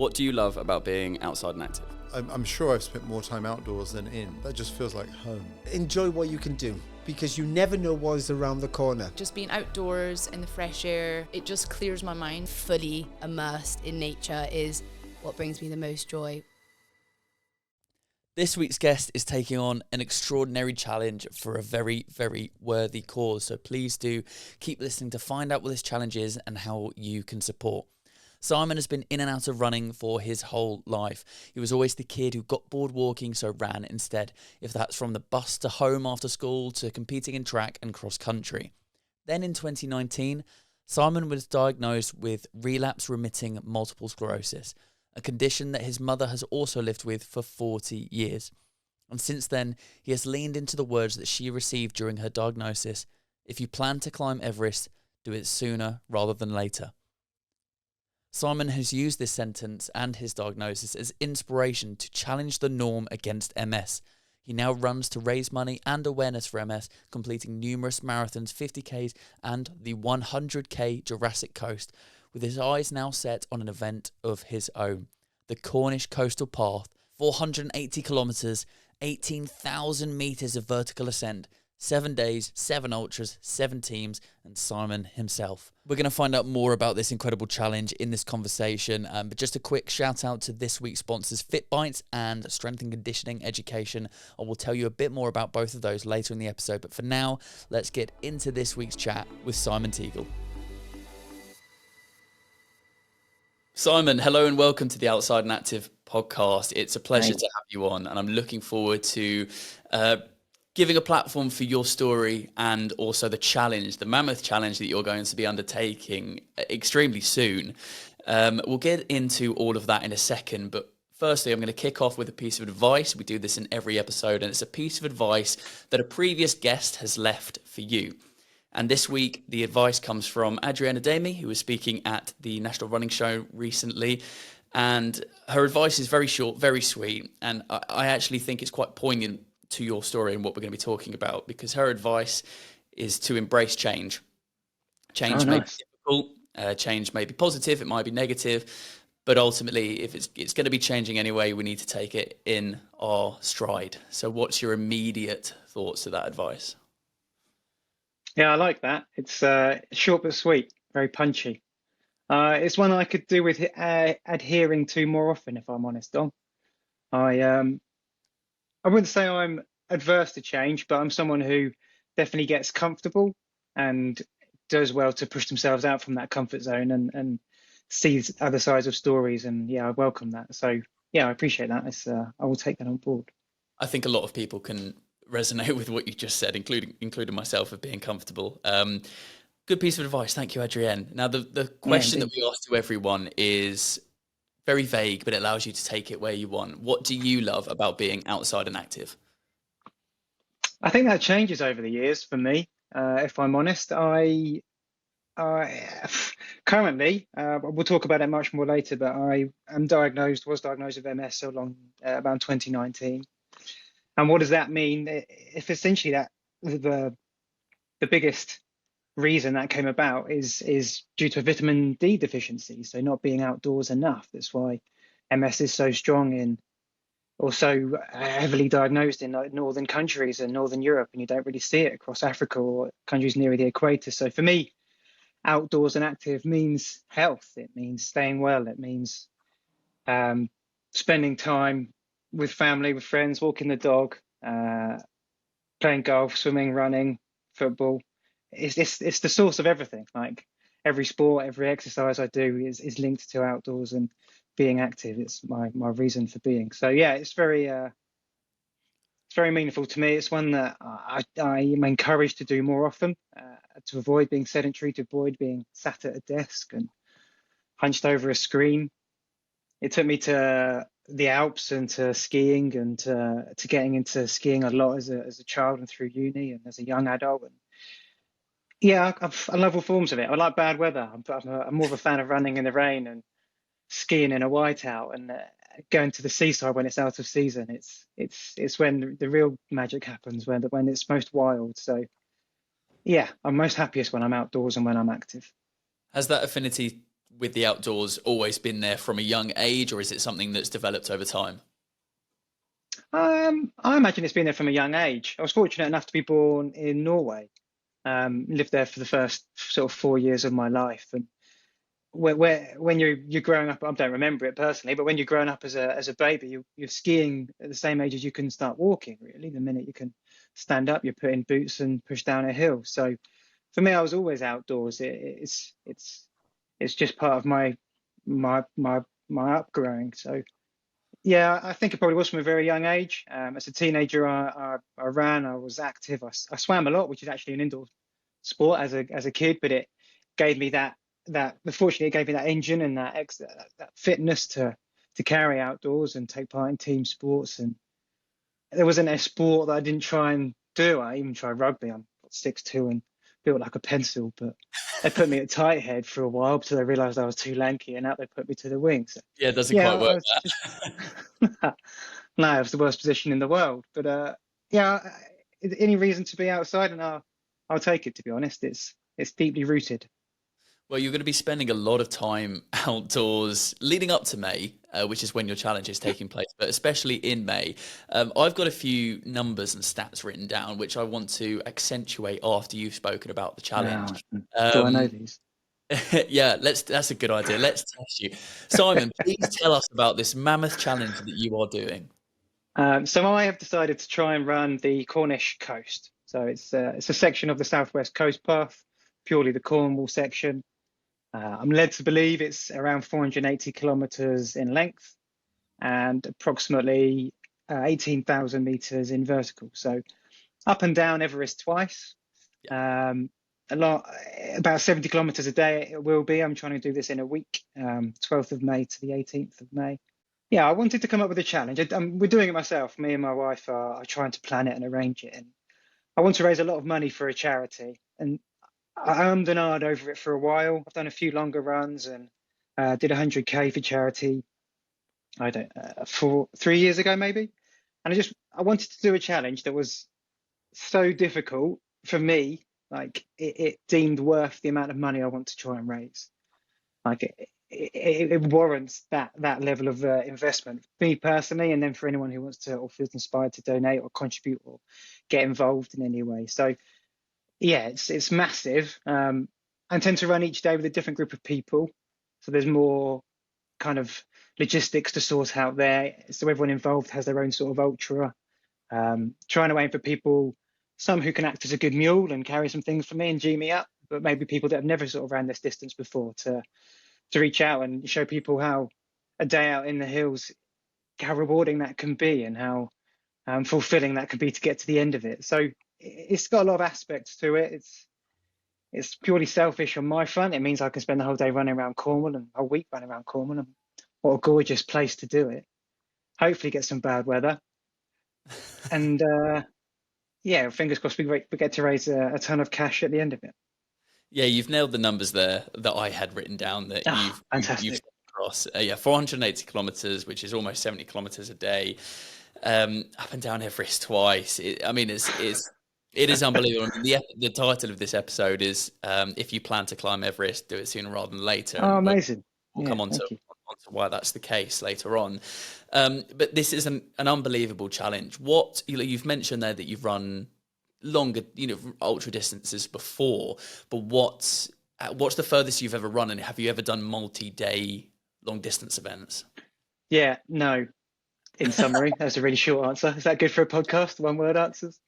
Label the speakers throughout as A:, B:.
A: What do you love about being outside and active?
B: I'm sure I've spent more time outdoors than in. That just feels like home.
C: Enjoy what you can do, because you never know what is around the corner.
D: Just being outdoors in the fresh air, it just clears my mind.
E: Fully immersed in nature is what brings me the most joy.
A: This week's guest is taking on an extraordinary challenge for a very, very worthy cause. So please do keep listening to find out what this challenge is and how you can support. Simon has been in and out of running for his whole life. He was always the kid who got bored walking, so ran instead, if that's from the bus to home after school to competing in track and cross country. Then in 2019, Simon was diagnosed with relapse remitting multiple sclerosis, a condition that his mother has also lived with for 40 years. And since then, he has leaned into the words that she received during her diagnosis: "If you plan to climb Everest, do it sooner rather than later." Simon has used this sentence and his diagnosis as inspiration to challenge the norm against MS. He now runs to raise money and awareness for MS, completing numerous marathons, 50Ks and the 100K Jurassic Coast, with his eyes now set on an event of his own, the Cornish Coastal Path, 480 kilometres, 18,000 metres of vertical ascent, 7 days, 7 ultras, 7 teams, and Simon himself. We're going to find out more about this incredible challenge in this conversation, but just a quick shout out to this week's sponsors, Fit Bites and Strength and Conditioning Education. I will tell you a bit more about both of those later in the episode, but for now, let's get into this week's chat with Simon Teagle. Simon, hello and welcome to the Outside and Active podcast. It's a pleasure to have you on, and I'm looking forward to giving a platform for your story and also the challenge, the mammoth challenge that you're going to be undertaking extremely soon. We'll get into all of that in a second, but firstly, I'm going to kick off with a piece of advice. We do this in every episode, and it's a piece of advice that a previous guest has left for you. And this week, the advice comes from Adriana Demi, who was speaking at the National Running Show recently. And her advice is very short, very sweet. And I actually think it's quite poignant to your story and what we're going to be talking about, because her advice is to embrace change. Change may be difficult, change may be positive, it might be negative, but ultimately, if it's going to be changing anyway, we need to take it in our stride. So what's your immediate thoughts to that advice?
F: Yeah, I like that. It's short but sweet, very punchy. It's one I could do with adhering to more often, if I'm honest, Dom. I wouldn't say I'm adverse to change, but I'm someone who definitely gets comfortable and does well to push themselves out from that comfort zone and sees other sides of stories. And yeah, I welcome that. So yeah, I appreciate that. I will take that on board.
A: I think a lot of people can resonate with what you just said, including myself, of being comfortable. Good piece of advice. Thank you, Adrienne. Now, the question that we ask to everyone is very vague, but it allows you to take it where you want. What do you love about being outside and active?
F: I think that changes over the years for me. If I'm honest, I currently, we'll talk about it much more later, but I was diagnosed with MS so long, about 2019. And what does that mean? If essentially that the biggest reason that came about is due to a vitamin D deficiency, so not being outdoors enough. That's why MS is so strong in, or so heavily diagnosed in like northern countries and northern Europe, and you don't really see it across Africa or countries near the equator. So for me, outdoors and active means health. It means staying well. It means spending time with family, with friends, walking the dog, playing golf, swimming, running, football. It's the source of everything. Like every sport, every exercise I do is linked to outdoors and being active. It's my reason for being. So yeah, it's very meaningful to me. It's one that I am encouraged to do more often, to avoid being sedentary, to avoid being sat at a desk and hunched over a screen. It took me to the Alps and to skiing and to getting into skiing a lot as a child and through uni and as a young adult. And yeah, I love all forms of it. I like bad weather. I'm more of a fan of running in the rain and skiing in a whiteout and going to the seaside when it's out of season. It's when the real magic happens, when it's most wild. So yeah, I'm most happiest when I'm outdoors and when I'm active.
A: Has that affinity with the outdoors always been there from a young age, or is it something that's developed over time?
F: I imagine it's been there from a young age. I was fortunate enough to be born in Norway. Lived there for the first sort of 4 years of my life, and when you're growing up, I don't remember it personally, but when you're growing up as a baby, you're skiing at the same age as you can start walking. Really, the minute you can stand up, you're put in boots and push down a hill. So for me, I was always outdoors. It's just part of my upgrowing. So yeah, I think it probably was from a very young age. As a teenager, I ran, I was active, I swam a lot, which is actually an indoor sport as a kid, but it gave me fortunately it gave me that engine and that fitness to carry outdoors and take part in team sports. And there wasn't a sport that I didn't try and do. I even tried rugby. I'm 6'2" and built like a pencil, but they put me at tight head for a while until they realised I was too lanky, and out they put me to the wings.
A: Yeah, it doesn't quite work.
F: No, it was the worst position in the world. But yeah, any reason to be outside, and I'll take it. To be honest, it's deeply rooted.
A: Well, you're going to be spending a lot of time outdoors leading up to May, which is when your challenge is taking place, but especially in May. I've got a few numbers and stats written down, which I want to accentuate after you've spoken about the challenge.
F: Do I know these?
A: Yeah, that's a good idea. Let's test you. Simon, please tell us about this mammoth challenge that you are doing.
F: So I have decided to try and run the Cornish Coast. So it's a section of the Southwest Coast Path, purely the Cornwall section. I'm led to believe it's around 480 kilometers in length and approximately 18,000 meters in vertical. So up and down Everest twice. About 70 kilometers a day it will be. I'm trying to do this in a week, 12th of May to the 18th of May. Yeah, I wanted to come up with a challenge. We're doing it myself. Me and my wife are trying to plan it and arrange it. And I want to raise a lot of money for a charity. And I ummed and ahed over it for a while. I've done a few longer runs and did 100K for charity. 3 years ago maybe. And I wanted to do a challenge that was so difficult for me, like it deemed worth the amount of money I want to try and raise. Like it warrants that level of investment for me personally, and then for anyone who wants to or feels inspired to donate or contribute or get involved in any way. So yeah, it's massive. I tend to run each day with a different group of people, so there's more kind of logistics to sort out there. So everyone involved has their own sort of ultra. Trying to aim for people, some who can act as a good mule and carry some things for me and G me up, but maybe people that have never sort of ran this distance before to reach out and show people how a day out in the hills, how rewarding that can be and how fulfilling that can be to get to the end of it. So it's got a lot of aspects to it. It's purely selfish on my front. It means I can spend the whole day running around Cornwall and a week running around Cornwall. And what a gorgeous place to do it. Hopefully get some bad weather. And yeah, fingers crossed we get to raise a ton of cash at the end of it.
A: Yeah, you've nailed the numbers there that I had written down that you've sent across. 480 kilometers, which is almost 70 kilometers a day, up and down Everest twice. It is unbelievable. I mean, the title of this episode is "If you plan to climb Everest, do it sooner rather than later."
F: Oh, amazing!
A: We'll come on to why that's the case later on. But this is an unbelievable challenge. What you've mentioned there that you've run longer, ultra distances before, but what's the furthest you've ever run, and have you ever done multi-day long distance events?
F: Yeah, no. In summary, that's a really short answer. Is that good for a podcast? One word answers.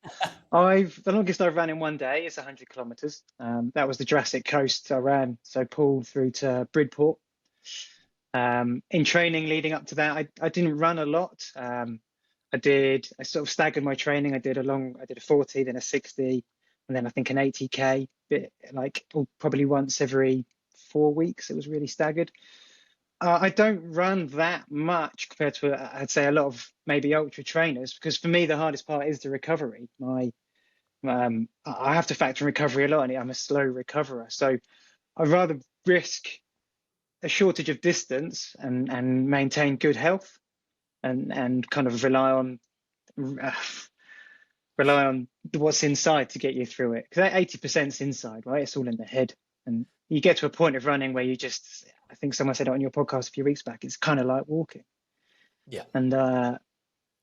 F: The longest I've ran in one day is 100 kilometers. That was the Jurassic Coast I ran, so Poole through to Bridport. In training leading up to that, I didn't run a lot. I sort of staggered my training. I did a 40, then a 60, and then I think an 80K, probably once every 4 weeks. It was really staggered. I don't run that much compared to, I'd say, a lot of maybe ultra trainers, because for me, the hardest part is the recovery. I have to factor in recovery a lot, and I'm a slow recoverer. So I'd rather risk a shortage of distance and maintain good health and kind of rely on what's inside to get you through it. Because 80% is inside, right? It's all in the head. And you get to a point of running where I think someone said it on your podcast a few weeks back. It's kind of like walking.
A: Yeah.
F: And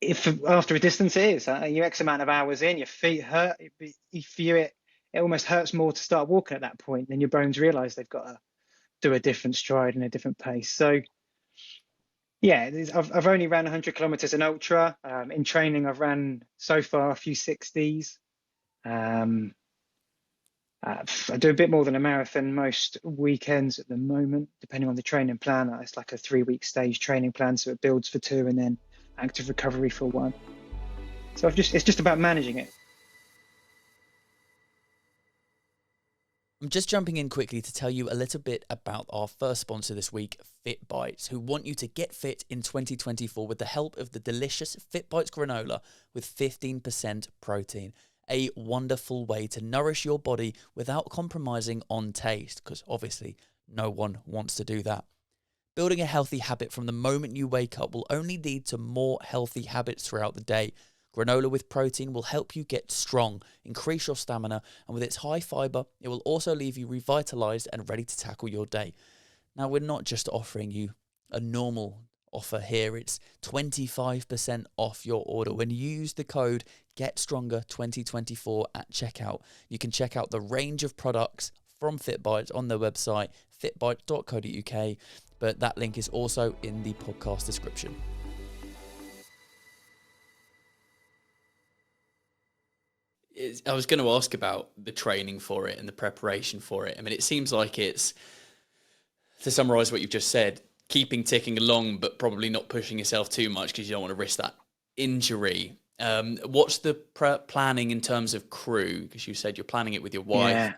F: if after a distance it is, you X amount of hours in, your feet hurt. It almost hurts more to start walking at that point. Then your bones realise they've got to do a different stride and a different pace. So yeah, I've only ran 100 kilometers in ultra. In training, I've ran so far a few 60s. I do a bit more than a marathon most weekends at the moment, depending on the training plan. It's like a 3-week stage training plan, so it builds for 2 and then active recovery for 1. So it's just about managing it.
A: I'm just jumping in quickly to tell you a little bit about our first sponsor this week, Fit Bites, who want you to get fit in 2024 with the help of the delicious Fit Bites granola with 15% protein. A wonderful way to nourish your body without compromising on taste, because obviously no one wants to do that. Building a healthy habit from the moment you wake up will only lead to more healthy habits throughout the day. Granola with protein will help you get strong, increase your stamina, and with its high fiber, it will also leave you revitalized and ready to tackle your day. Now, we're not just offering you a normal offer here. It's 25% off your order when you use the code GetStronger2024 at checkout. You can check out the range of products from FitBite on their website, fitbite.co.uk, but that link is also in the podcast description. I was going to ask about the training for it and the preparation for it. I mean, it seems like it's, to summarize what you've just said, keeping ticking along, but probably not pushing yourself too much because you don't want to risk that injury. What's the planning in terms of crew? Because you said you're planning it with your wife.
F: Yeah.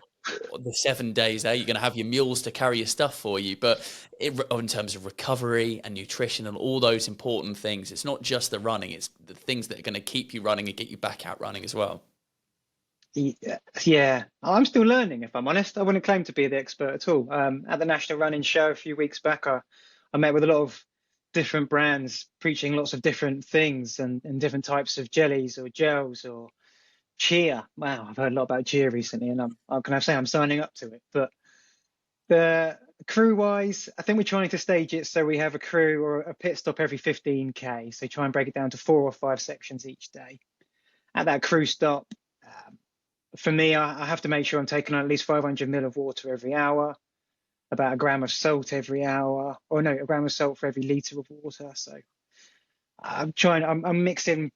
A: The 7 days there, you're going to have your mules to carry your stuff for you. But in terms of recovery and nutrition and all those important things, it's not just the running, it's the things that are going to keep you running and get you back out running as well.
F: Yeah, I'm still learning, if I'm honest. I wouldn't claim to be the expert at all. At the National Running Show a few weeks back, I met with a lot of different brands preaching lots of different things and different types of jellies or gels or cheer. Wow, I've heard a lot about cheer recently, and can I say I'm signing up to it. But the crew-wise, I think we're trying to stage it so we have a crew or a pit stop every 15k. So try and break it down to 4 or 5 sections each day. At that crew stop, for me, I have to make sure I'm taking on at least 500 ml of water every hour, about a gram of salt every hour, or no, a gram of salt for every litre of water. So I'm mixing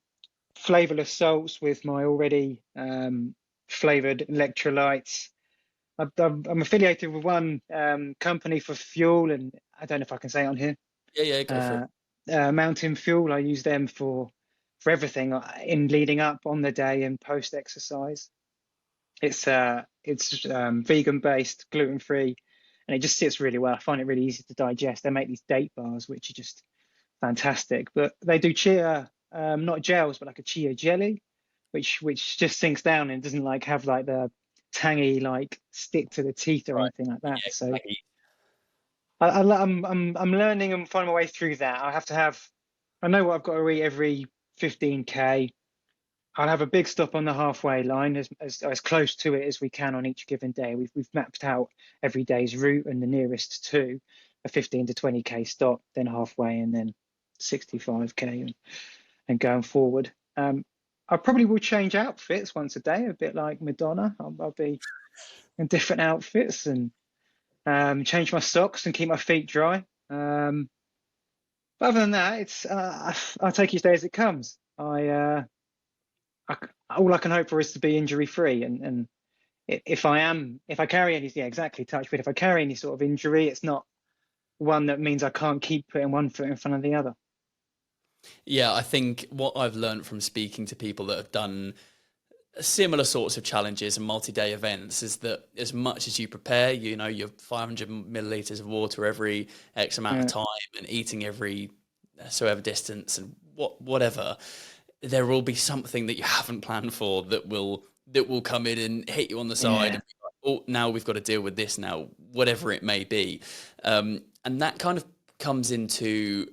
F: flavourless salts with my already flavoured electrolytes. I'm affiliated with one company for fuel, and I don't know if I can say it on here.
A: Yeah, go for it.
F: Mountain Fuel. I use them for everything in leading up, on the day, and post exercise. It's vegan based, gluten free, and it just sits really well. I find it really easy to digest. They make these date bars, which are just fantastic. But they do chia, not gels, but like a chia jelly, which just sinks down and doesn't like have like the tangy like stick to the teeth or anything like that.
A: Yeah,
F: so
A: exactly.
F: I'm learning and finding my way through that. I know what I've got to eat every 15k. I'll have a big stop on the halfway line, as close to it as we can on each given day. We've mapped out every day's route and the nearest to a 15 to 20k stop, then halfway, and then 65k and going forward. I probably will change outfits once a day, a bit like Madonna. I'll be in different outfits and change my socks and keep my feet dry. But other than that, I'll take each day as it comes. All I can hope for is to be injury free, and if I carry any, touch wood, if I carry any sort of injury, it's not one that means I can't keep putting one foot in front of the other.
A: Yeah, I think what I've learned from speaking to people that have done similar sorts of challenges and multi-day events is that as much as you prepare, your 500 milliliters of water every X amount of time and eating every so ever distance and whatever, there will be something that you haven't planned for that will come in and hit you on the side. And be like, oh, now we've got to deal with this now, whatever it may be. And that kind of comes into,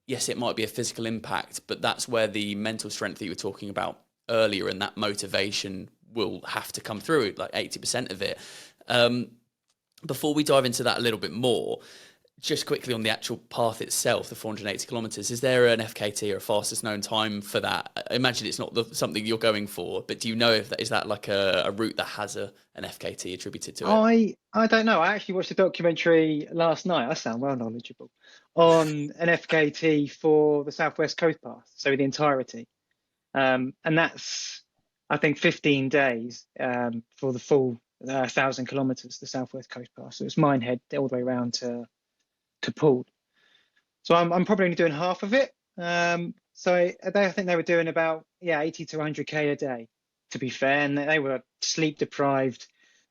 A: yes, it might be a physical impact, but that's where the mental strength that you were talking about earlier and that motivation will have to come through, like 80% of it. Before we dive into that a little bit more, just quickly on the actual path itself, the 480 kilometres, is there an FKT or a fastest known time for that? I imagine it's not something you're going for, but do you know if is that like a route that has an FKT attributed to it?
F: I don't know. I actually watched a documentary last night. I sound well knowledgeable on an FKT for the Southwest Coast Path, so the entirety. And that's, I think, 15 days for the full 1,000 kilometres, the Southwest Coast Path. So it's Minehead all the way around to Poole. So I'm probably only doing half of it. So I think they were doing about 80 to 100k a day, to be fair, and they were sleep deprived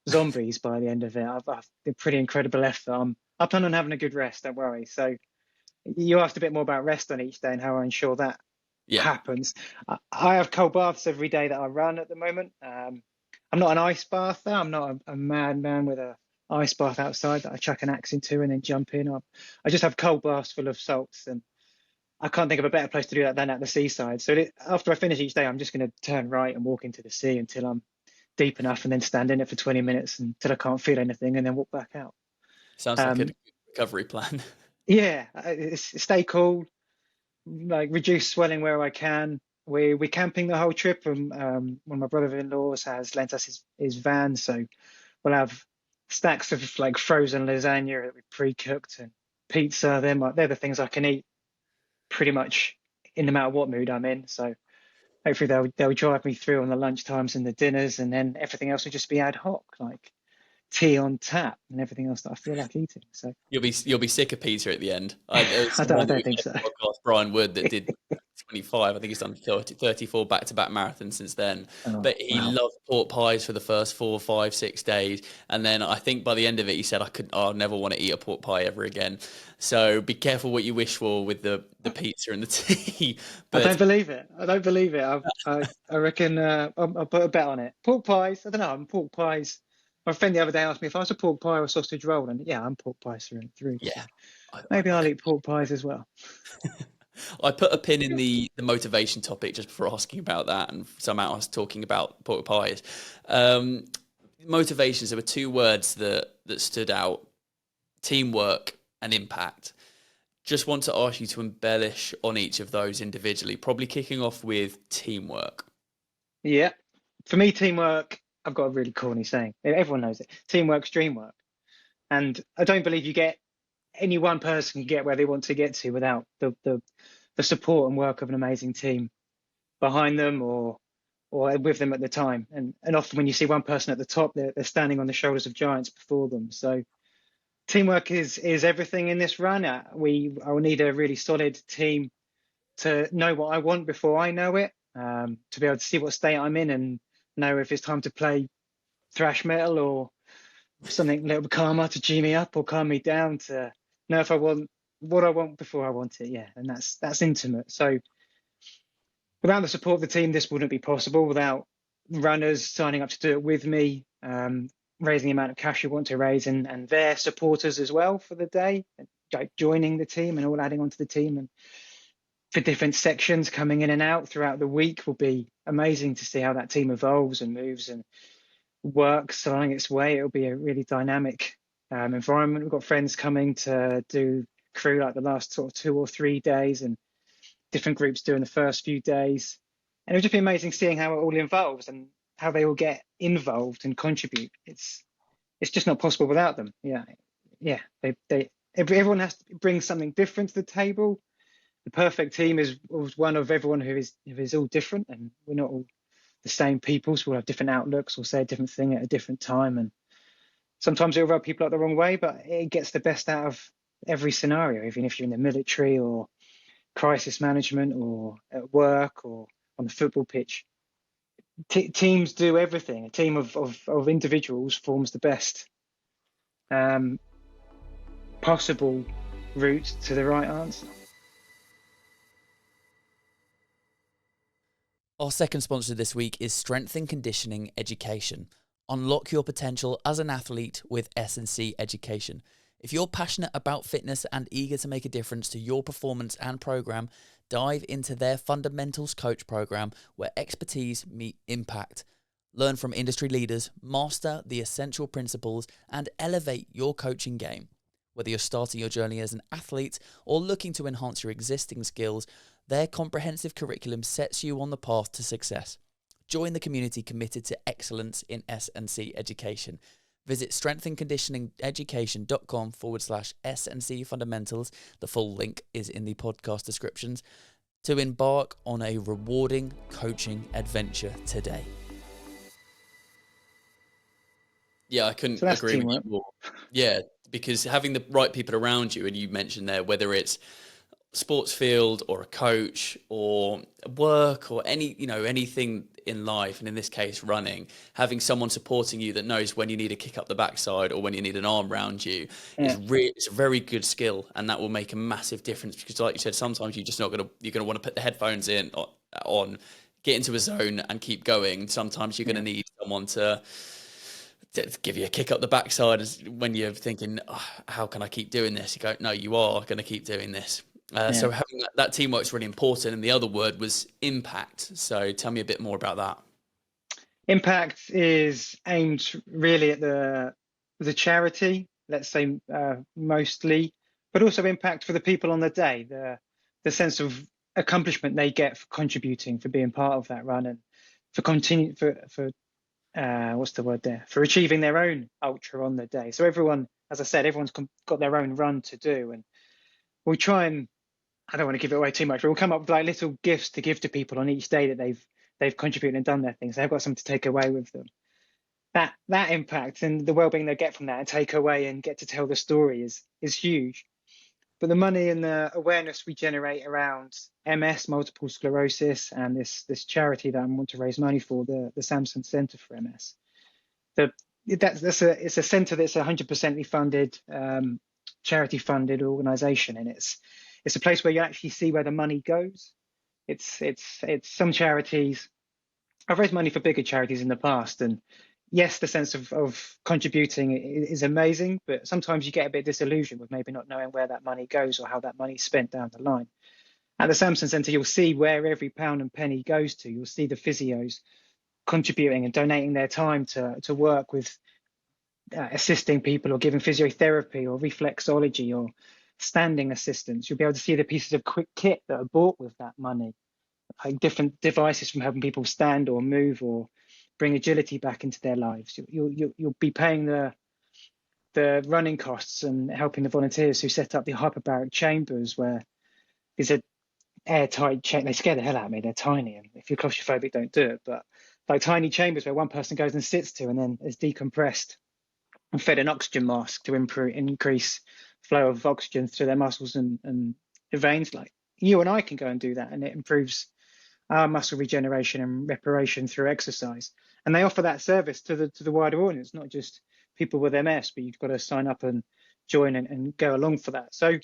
F: zombies by the end of it. I've a pretty incredible effort. I plan on having a good rest, don't worry. So you asked a bit more about rest on each day and how I ensure that happens. I have cold baths every day that I run at the moment. I'm not an ice bather. I'm not a madman with a ice bath outside that I chuck an axe into and then jump in. I just have cold baths full of salts, and I can't think of a better place to do that than at the seaside. So after I finish each day, I'm just going to turn right and walk into the sea until I'm deep enough, and then stand in it for 20 minutes until I can't feel anything, and then walk back out.
A: Sounds like a good recovery plan.
F: Yeah, stay cool, like reduce swelling where I can. We're camping the whole trip, and one of my brother-in-laws has lent us his van, so we'll have stacks of like frozen lasagna that we pre-cooked and pizza. They're the things I can eat pretty much in no matter what mood I'm in. So hopefully they'll drive me through on the lunch times and the dinners, and then everything else will just be ad hoc, like tea on tap and everything else that I feel like eating. So
A: you'll be sick of pizza at the end.
F: I don't think so.
A: Podcast, Brian Wood, that did 25. I think he's done 34 back-to-back marathons since then. But he loved pork pies for the first 4, 5, 6 days, and then I think by the end of it, he said, I'll never want to eat a pork pie ever again. So be careful what you wish for with the pizza and the tea. But
F: I don't believe it. I reckon I'll put a bet on it. Pork pies. I don't know. I'm pork pies. My friend the other day asked me if I was a pork pie or a sausage roll, and I'm pork pies through and through.
A: Yeah,
F: maybe I'll eat pork pies as well.
A: I put a pin in the motivation topic just before asking about that, and somehow I was talking about pork pies. Motivations, there were 2 words that stood out: teamwork and impact. Just want to ask you to embellish on each of those individually, probably kicking off with teamwork.
F: Yeah, for me, teamwork, I've got a really corny saying. Everyone knows it. Teamwork's dreamwork. And I don't believe any one person can get where they want to get to without the support and work of an amazing team behind them or with them at the time. And often when you see one person at the top, they're standing on the shoulders of giants before them. So teamwork is everything in this run. I will need a really solid team to know what I want before I know it, to be able to see what state I'm in and know if it's time to play thrash metal or something a little bit calmer to G me up or calm me down, to know if I want what I want before I want it. Yeah, and that's intimate. So without the support of the team, this wouldn't be possible. Without runners signing up to do it with me, raising the amount of cash you want to raise, and their supporters as well for the day, like joining the team and all adding onto the team, and for different sections coming in and out throughout the week will be amazing to see how that team evolves and moves and works along its way. It'll be a really dynamic environment. We've got friends coming to do crew like the last sort of 2 or 3 days, and different groups doing the first few days. And it'll just be amazing seeing how it all evolves and how they all get involved and contribute. It's just not possible without them. Everyone has to bring something different to the table. The perfect team is one of everyone who is all different, and we're not all the same people, so we'll have different outlooks, we'll say a different thing at a different time, and sometimes it'll rub people up the wrong way, but it gets the best out of every scenario, even if you're in the military or crisis management or at work or on the football pitch. Teams do everything. A team of individuals forms the best possible route to the right answer.
A: Our second sponsor this week is Strength and Conditioning Education. Unlock your potential as an athlete with S&C Education. If you're passionate about fitness and eager to make a difference to your performance and program, dive into their Fundamentals Coach program where expertise meet impact. Learn from industry leaders, master the essential principles, and elevate your coaching game. Whether you're starting your journey as an athlete or looking to enhance your existing skills, their comprehensive curriculum sets you on the path to success. Join the community committed to excellence in S&C education. Visit strengthandconditioningeducation.com/S&C fundamentals. The full link is in the podcast descriptions to embark on a rewarding coaching adventure today.
G: Yeah, I couldn't
F: So that's
G: agree with you
F: teamwork.
G: more. Yeah, because having the right people around you, and you mentioned there, whether it's sports field or a coach or work or anything in life, and in this case running, having someone supporting you that knows when you need a kick up the backside or when you need an arm around you it's a very good skill, and that will make a massive difference, because like you said, sometimes you're going to want to put the headphones on, get into a zone and keep going. Sometimes you're going to need someone to give you a kick up the backside when you're thinking, oh, how can I keep doing this? You go, no, you are going to keep doing this. So having that teamwork is really important. And the other word was impact. So tell me a bit more about that.
F: Impact is aimed really at the charity, let's say, mostly, but also impact for the people on the day, the sense of accomplishment they get for contributing, for being part of that run, and for for achieving their own ultra on the day. So everyone, as I said, everyone's got their own run to do, and we'll try and, I don't want to give it away too much, but we'll come up with like little gifts to give to people on each day that they've contributed and done their things. They've got something to take away with them. That impact and the well-being they get from that and take away and get to tell the story is huge. But the money and the awareness we generate around MS, multiple sclerosis, and this charity that I want to raise money for, the Samson Centre for MS, it's a centre that's 100% funded, charity funded organisation, and it's a place where you actually see where the money goes. It's some charities. I've raised money for bigger charities in the past, and yes, the sense of contributing is amazing, but sometimes you get a bit disillusioned with maybe not knowing where that money goes or how that money is spent down the line. At the Samson Centre, you'll see where every pound and penny goes to. You'll see the physios contributing and donating their time to work with assisting people or giving physiotherapy or reflexology or standing assistance. You'll be able to see the pieces of quick kit that are bought with that money, like different devices from helping people stand or move or bring agility back into their lives. You'll be paying the running costs and helping the volunteers who set up the hyperbaric chambers, where these are airtight chambers. They scare the hell out of me. They're tiny, and if you're claustrophobic, don't do it. But like tiny chambers where one person goes and sits to and then is decompressed and fed an oxygen mask to increase flow of oxygen through their muscles and veins. Like you and I can go and do that, and it improves our muscle regeneration and reparation through exercise. And they offer that service to the wider audience, not just people with MS, but you've got to sign up and join and go along for that. So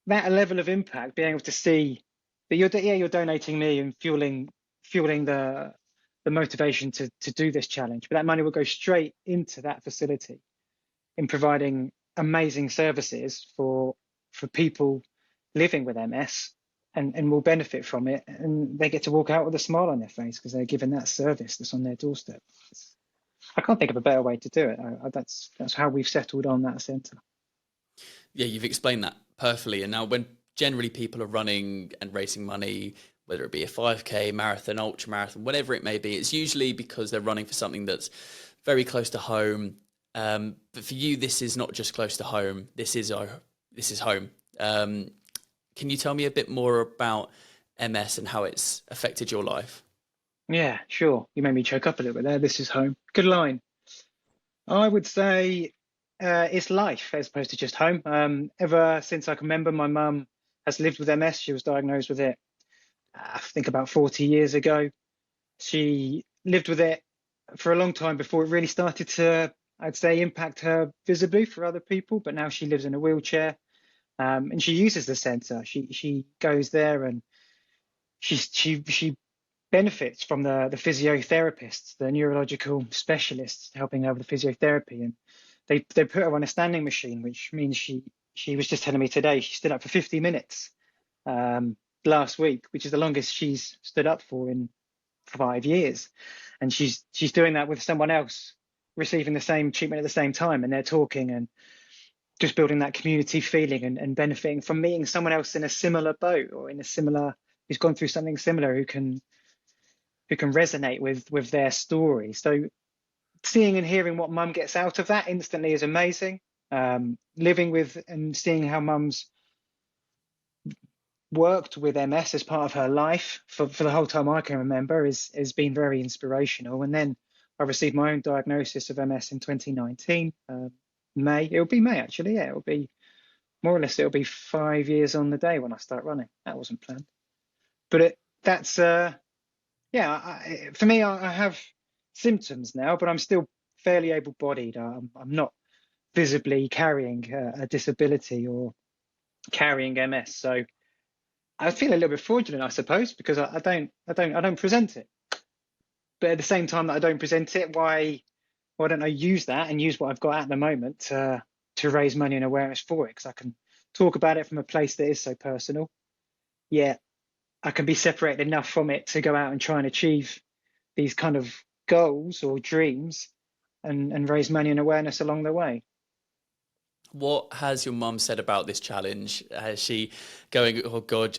F: that level of impact, being able to see that you're donating me and fueling the motivation to do this challenge, but that money will go straight into that facility in providing amazing services for people living with MS, and will benefit from it, and they get to walk out with a smile on their face because they're given that service that's on their doorstep. I can't think of a better way to do it. That's how we've settled on that centre.
G: Yeah, you've explained that perfectly. And now when generally people are running and raising money, whether it be a 5K, marathon, ultra marathon, whatever it may be, it's usually because they're running for something that's very close to home. But for you, this is not just close to home. This is home. Can you tell me a bit more about MS and how it's affected your life?
F: Yeah, sure. You made me choke up a little bit there. This is home. Good line. I would say it's life as opposed to just home. Ever since I can remember, my mum has lived with MS. She was diagnosed with it, I think, about 40 years ago. She lived with it for a long time before it really started to, I'd say, impact her visibly for other people. But now she lives in a wheelchair, and she uses the centre. She goes there, and she benefits from the physiotherapists, the neurological specialists helping her with the physiotherapy, and they put her on a standing machine, which means she was just telling me today she stood up for 50 minutes last week, which is the longest she's stood up for in 5 years, and she's doing that with someone else receiving the same treatment at the same time, and they're talking, and just building that community feeling and benefiting from meeting someone else in a similar boat or in a similar, who's gone through something similar, who can resonate with their story. So seeing and hearing what mum gets out of that instantly is amazing. Living with and seeing how mum's worked with MS as part of her life for the whole time I can remember has been very inspirational. And then I received my own diagnosis of MS in 2019, May. It'll be May, actually. Yeah, it'll be more or less, it'll be 5 years on the day when I start running. That wasn't planned. But that's, for me, I have symptoms now, but I'm still fairly able-bodied. I'm not visibly carrying a disability or carrying MS. So I feel a little bit fraudulent, I suppose, because I don't present it. But at the same time that I don't present it, why don't I use that and use what I've got at the moment to raise money and awareness for it? Because I can talk about it from a place that is so personal. Yet I can be separated enough from it to go out and try and achieve these kind of goals or dreams and raise money and awareness along the way.
G: What has your mum said about this challenge? Has she going, oh God,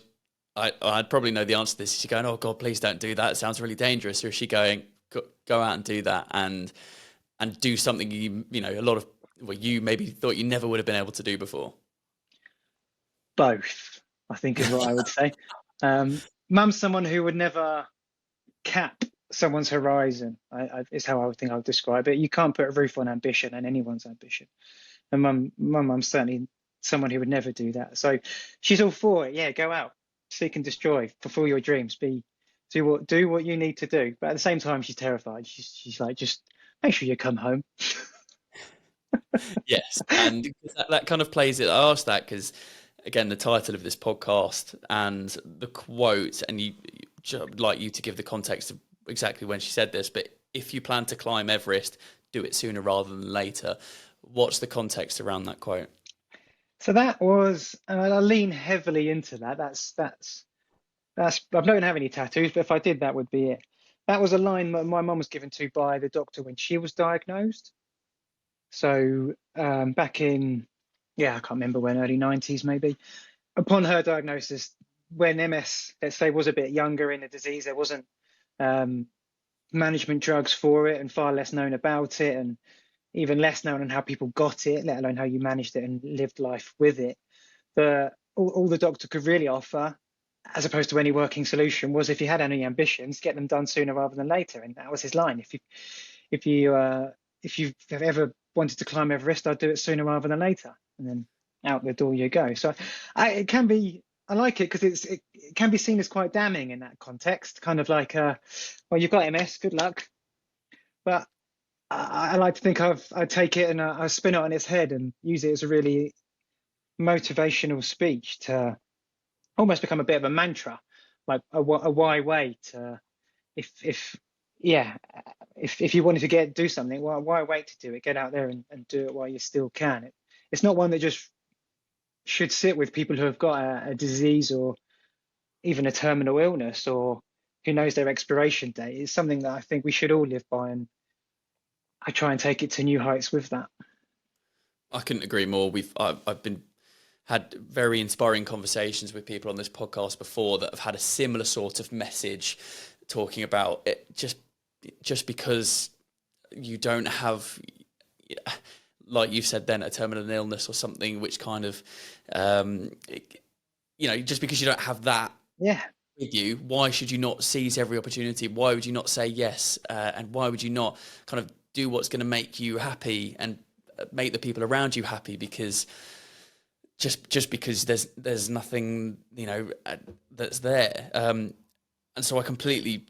G: I'd probably know the answer to this. Is she going, oh God, please don't do that. It sounds really dangerous. Or is she going, go out and do that and do something you maybe thought you never would have been able to do before?
F: Both, I think, is what I would say. Mum's someone who would never cap someone's horizon, is how I would think I would describe it. You can't put a roof on ambition and anyone's ambition. And mum's certainly someone who would never do that. So she's all for it. Yeah, go out, seek and destroy, fulfill your dreams, do what you need to do. But at the same time, she's terrified. She's like, just make sure you come home.
G: Yes, and that kind of plays it. I asked that because, again, the title of this podcast and the quote, and I'd like you to give the context of exactly when she said this, but if you plan to climb Everest, do it sooner rather than later. What's the context around that quote?
F: So that was, I lean heavily into that. That's I don't have any tattoos, but if I did, that would be it. That was a line that my mum was given to by the doctor when she was diagnosed. So back in, I can't remember when, early 90s maybe. Upon her diagnosis, when MS, let's say, was a bit younger in the disease, there wasn't management drugs for it and far less known about it, and even less known on how people got it, let alone how you managed it and lived life with it. All the doctor could really offer, as opposed to any working solution, was if you had any ambitions, get them done sooner rather than later. And that was his line. If you've ever wanted to climb Everest, I'd do it sooner rather than later. And then out the door you go. So I like it because it can be seen as quite damning in that context, kind of like, well, you've got MS, good luck. But I like to think I take it and I spin it on its head and use it as a really motivational speech to almost become a bit of a mantra, like a why wait? If you wanted to do something, well, why wait to do it? Get out there and do it while you still can. It's not one that just should sit with people who have got a disease or even a terminal illness or who knows their expiration date. It's something that I think we should all live by, and I try and take it to new heights with that.
G: I couldn't agree more. I've had very inspiring conversations with people on this podcast before that have had a similar sort of message, talking about it just because you don't have, like you've said then, a terminal illness or something which kind of, just because you don't have that with you, why should you not seize every opportunity? Why would you not say yes? And why would you not kind of do what's going to make you happy and make the people around you happy? Because just because there's nothing, that's there. And so I completely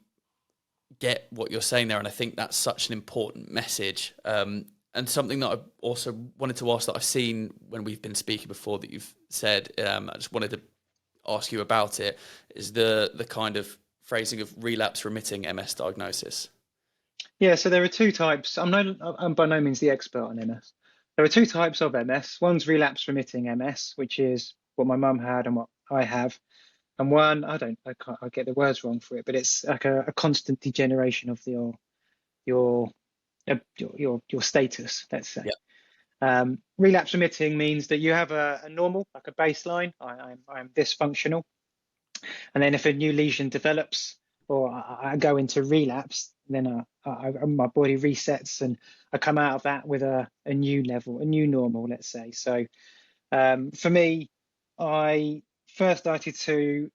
G: get what you're saying there. And I think that's such an important message. And something that I also wanted to ask that I've seen when we've been speaking before that you've said, I just wanted to ask you about it, is the kind of phrasing of relapse remitting MS diagnosis.
F: Yeah, so there are two types. I'm by no means the expert on MS. There are two types of MS. One's relapse remitting MS, which is what my mum had and what I have. And one, I get the words wrong for it, but it's like a constant degeneration of your status, let's say. Relapse remitting means that you have a normal, like a baseline. I'm dysfunctional, and then if a new lesion develops or I go into relapse, then my body resets and I come out of that with a new level, a new normal, let's say. So for me, I first started to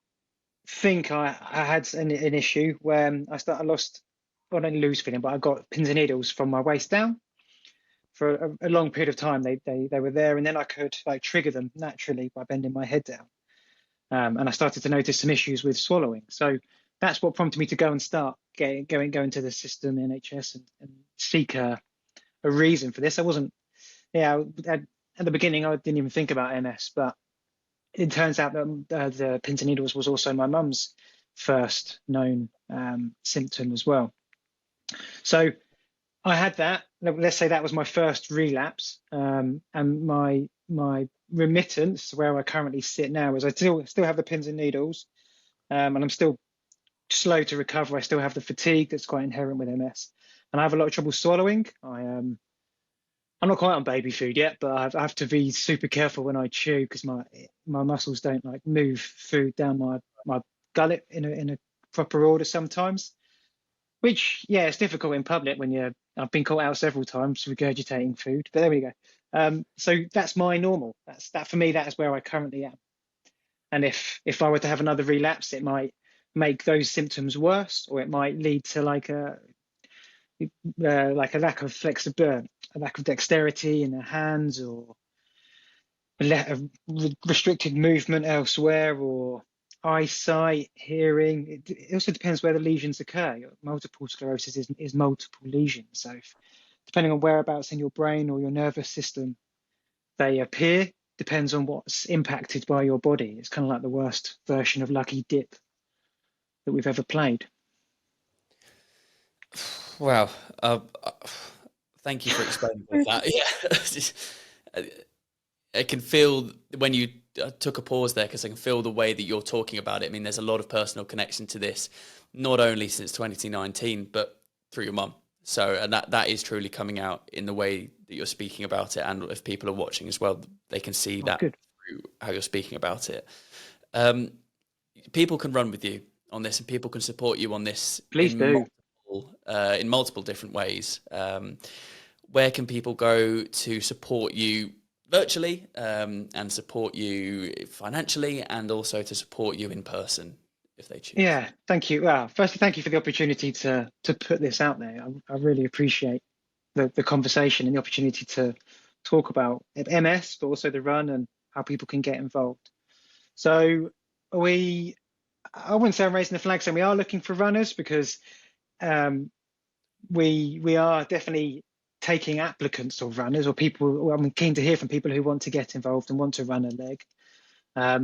F: think I had an issue where I lost, well, I didn't lose feeling, but I got pins and needles from my waist down for a long period of time. They were there, and then I could like trigger them naturally by bending my head down. And I started to notice some issues with swallowing. So that's what prompted me to go and start go into the system, NHS, and seek a reason for this. I wasn't, at the beginning, I didn't even think about MS, but it turns out that the pins and needles was also my mum's first known symptom as well. So I had that. Let's say that was my first relapse, and my remittance, where I currently sit now, is I still have the pins and needles, and I'm still slow to recover. I still have the fatigue that's quite inherent with MS, and I have a lot of trouble swallowing. I'm not quite on baby food yet, but I have to be super careful when I chew because my muscles don't like move food down my gullet in a proper order sometimes. Which, yeah, it's difficult in public when I've been caught out several times regurgitating food, but there we go. So that's my normal. That for me, that is where I currently am. And if I were to have another relapse, it might make those symptoms worse, or it might lead to like a lack of flexibility, a lack of dexterity in the hands, or a restricted movement elsewhere, or eyesight, hearing. It also depends where the lesions occur. Multiple sclerosis is multiple lesions. So depending on whereabouts in your brain or your nervous system they appear, depends on what's impacted by your body. It's kind of like the worst version of Lucky Dip that we've ever played.
G: Wow. Thank you for explaining all that. Yeah. I can feel when you took a pause there, because I can feel the way that you're talking about it. I mean, there's a lot of personal connection to this, not only since 2019, but through your mum. So, and that is truly coming out in the way that you're speaking about it. And if people are watching as well, they can see that
F: good.
G: through how you're speaking about it. People can run with you on this, and people can support you on this.
F: Please do.
G: In multiple different ways. Where can people go to support you virtually, and support you financially, and also to support you in person if they choose?
F: Yeah, thank you. Well, firstly, thank you for the opportunity to put this out there. I really appreciate the conversation and the opportunity to talk about MS, but also the run and how people can get involved. So I wouldn't say I'm raising the flag, saying we are looking for runners, because we are definitely taking applicants or runners or people. I'm keen to hear from people who want to get involved and want to run a leg.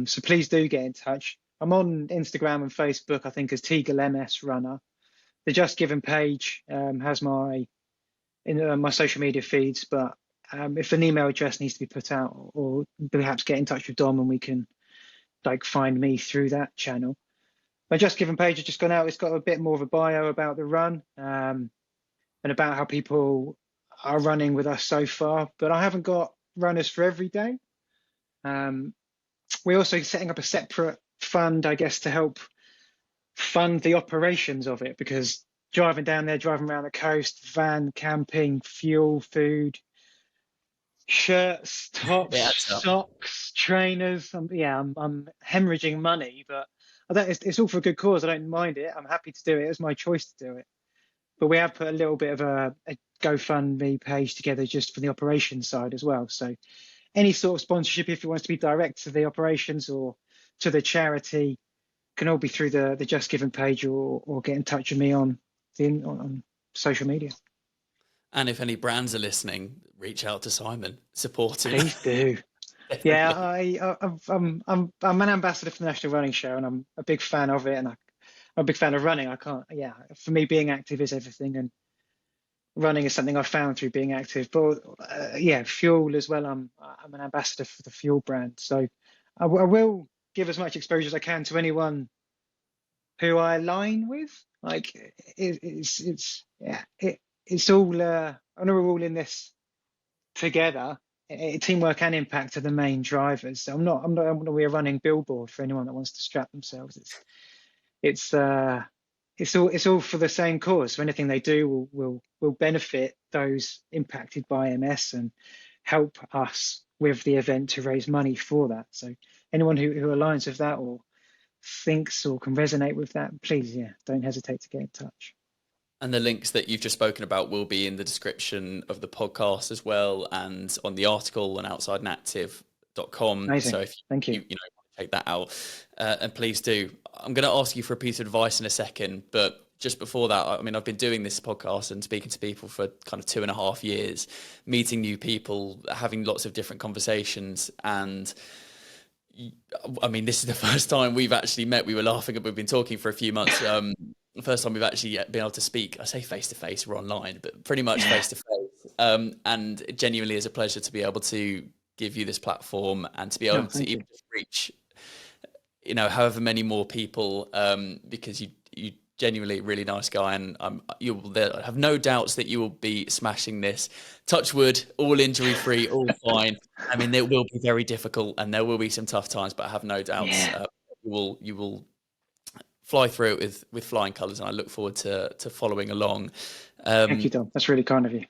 F: So please do get in touch. I'm on Instagram and Facebook, I think, as Teagle MS Runner. The Just Given page has my social media feeds, but if an email address needs to be put out, or perhaps get in touch with Dom and we can like find me through that channel. My Just Given page has just gone out. It's got a bit more of a bio about the run and about how people are running with us so far, but I haven't got runners for every day. We're also setting up a separate fund, I guess, to help fund the operations of it, because driving down there, driving around the coast, van, camping, fuel, food, shirts, tops, socks, trainers. I'm hemorrhaging money, but it's all for a good cause. I don't mind it. I'm happy to do it. It's my choice to do it. But we have put a little bit of a GoFundMe page together just for the operations side as well. So any sort of sponsorship, if it wants to be direct to the operations or to the charity, can all be through the Just Given page, or get in touch with me on social media.
G: And if any brands are listening, reach out to Simon, support him.
F: Please do. Yeah, I'm an ambassador for the National Running Show, and I'm a big fan of it, and I'm a big fan of running. For me, being active is everything, and running is something I found through being active. But fuel as well. I'm an ambassador for the Fuel brand, so I will give as much exposure as I can to anyone who I align with. Like it's all. I know we're all in this together, teamwork and impact are the main drivers. So I'm not going to be a running billboard for anyone that wants to strap themselves. It's all for the same cause. So anything they do will benefit those impacted by MS and help us with the event to raise money for that. So anyone who aligns with that or thinks or can resonate with that, please, don't hesitate to get in touch.
G: And the links that you've just spoken about will be in the description of the podcast as well, and on the article on outsideandactive.com.
F: Amazing.
G: So if
F: Thank you.
G: you check that out, and please do. I'm going to ask you for a piece of advice in a second, but just before that, I mean, I've been doing this podcast and speaking to people for kind of 2.5 years, meeting new people, having lots of different conversations, and I mean, this is the first time we've actually met. We were laughing, we've been talking for a few months. The first time we've actually been able to speak. I say face to face, we're online, but pretty much face to face. And it genuinely is a pleasure to be able to give you this platform and to be able to even just reach, however many more people, because you genuinely really nice guy, and you will have no doubts that you will be smashing this. Touch wood, all injury free, all fine. I mean, it will be very difficult and there will be some tough times, but I have no doubts you will fly through it with flying colours, and I look forward to following along.
F: Thank you, Dom. That's really kind of you.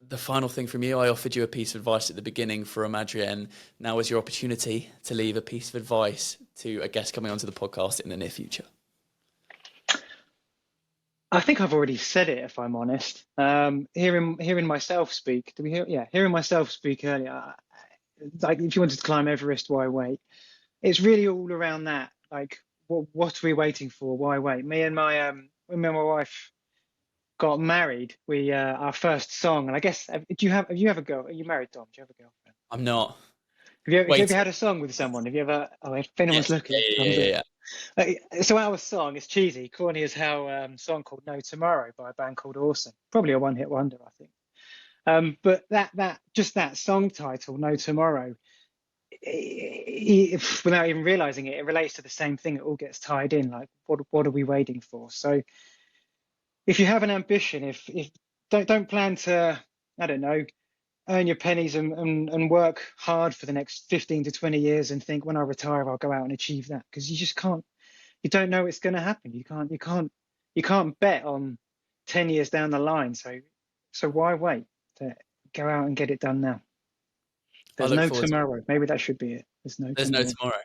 G: The final thing from you, I offered you a piece of advice at the beginning from Adrienne. Now is your opportunity to leave a piece of advice to a guest coming onto the podcast in the near future.
F: I think I've already said it, if I'm honest. Hearing myself speak, hearing myself speak earlier, like if you wanted to climb Everest, why wait? It's really all around that. Like, what are we waiting for? Why wait? Me and my wife got married. We our first song, and I guess have you ever girl? Are you married, Dom? Do you have a girlfriend?
G: I'm not.
F: Have you ever had a song with someone? Have you ever? Oh, if anyone's looking.
G: Yeah.
F: So our song is cheesy, corny as hell. Song called "No Tomorrow" by a band called Awesome. Probably a one-hit wonder, I think. But that song title, "No Tomorrow," without even realizing it, it relates to the same thing. It all gets tied in. Like, what are we waiting for? So, if you have an ambition, if don't plan to, I don't know, earn your pennies and work hard for the next 15 to 20 years and think, when I retire, I'll go out and achieve that, because you just can't. You don't know it's going to happen. You can't bet on 10 years down the line. So why wait? To go out and get it done now. There's no tomorrow. Maybe that should be it. There's no tomorrow.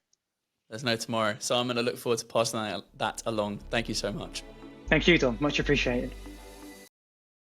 G: There's no tomorrow. So I'm going to look forward to passing that along. Thank you so much.
F: Thank you, Dom. Much appreciated.